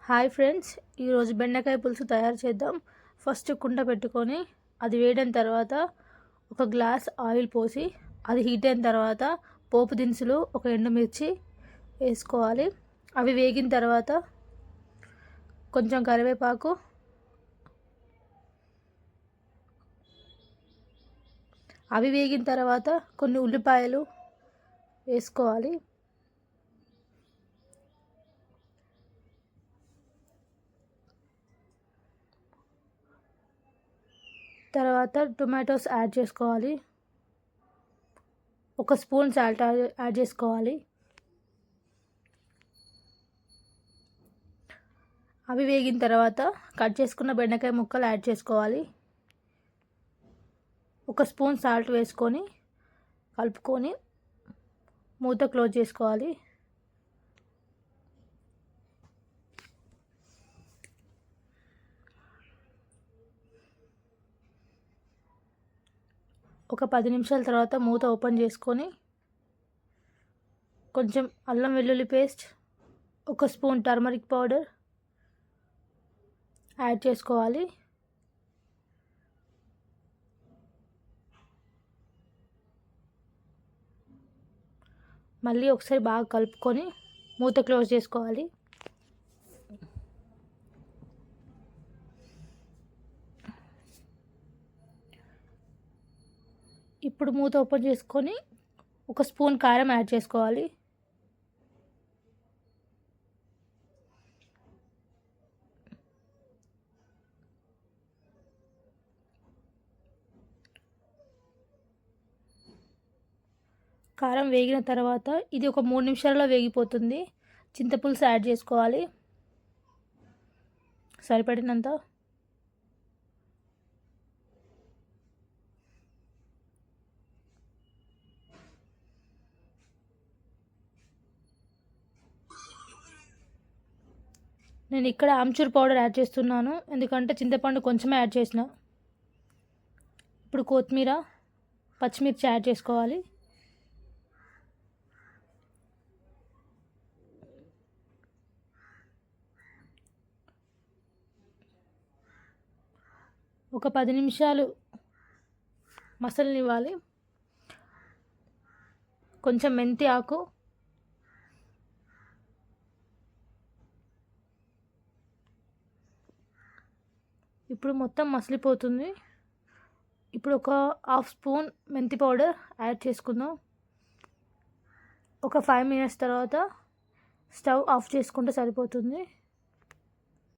Hi friends, ఈరోజు బెండకాయ పులుసు తయారు చేద్దాం. ఫస్ట్ కుండ పెట్టుకొని అది వేడిన తర్వాత ఒక గ్లాస్ ఆయిల్ పోసి అది హీట్ అయిన తర్వాత పోపు దినుసులు ఒక ఎండుమిర్చి వేసుకోవాలి. అవి వేగిన తర్వాత కొంచెం కరివేపాకు, అవి వేగిన తర్వాత కొన్ని ఉల్లిపాయలు వేసుకోవాలి. తర్వాత టొమాటోస్ యాడ్ చేసుకోవాలి. ఒక స్పూన్ సాల్ట్ యాడ్ చేసుకోవాలి. అవి వేగిన తర్వాత కట్ చేసుకున్న బెండకాయ ముక్కలు యాడ్ చేసుకోవాలి. ఒక స్పూన్ సాల్ట్ వేసుకొని కలుపుకొని మూత క్లోజ్ చేసుకోవాలి. ఒక 10 నిమిషాల తర్వాత మూత ఓపెన్ చేసుకొని కొంచెం అల్లం వెల్లుల్లి పేస్ట్, ఒక స్పూన్ టర్మరిక్ పౌడర్ యాడ్ చేసుకోవాలి. మళ్ళీ ఒకసారి బాగా కలుపుకొని మూత క్లోజ్ చేసుకోవాలి. ఇప్పుడు మూత ఓపెన్ చేసుకొని ఒక స్పూన్ కారం యాడ్ చేసుకోవాలి. కారం వేగిన తర్వాత ఇది ఒక 3 నిమిషాలలో వేగిపోతుంది. చింతపులుసు యాడ్ చేసుకోవాలి సరిపడినంత. నేను ఇక్కడ ఆమ్చూర్ పౌడర్ యాడ్ చేస్తున్నాను, ఎందుకంటే చింతపండు కొంచెమే యాడ్ చేసిన. ఇప్పుడు కొత్తిమీర, పచ్చిమిర్చి యాడ్ చేసుకోవాలి. ఒక 10 నిమిషాలు మసలనివ్వాలి. కొంచెం మెంతి ఆకు, ఇప్పుడు మొత్తం మసిలిపోతుంది. ఇప్పుడు ఒక హాఫ్ స్పూన్ మెంతి పౌడర్ యాడ్ చేసుకుందాం. ఒక 5 మినిట్స్ తర్వాత స్టవ్ ఆఫ్ చేసుకుంటే సరిపోతుంది.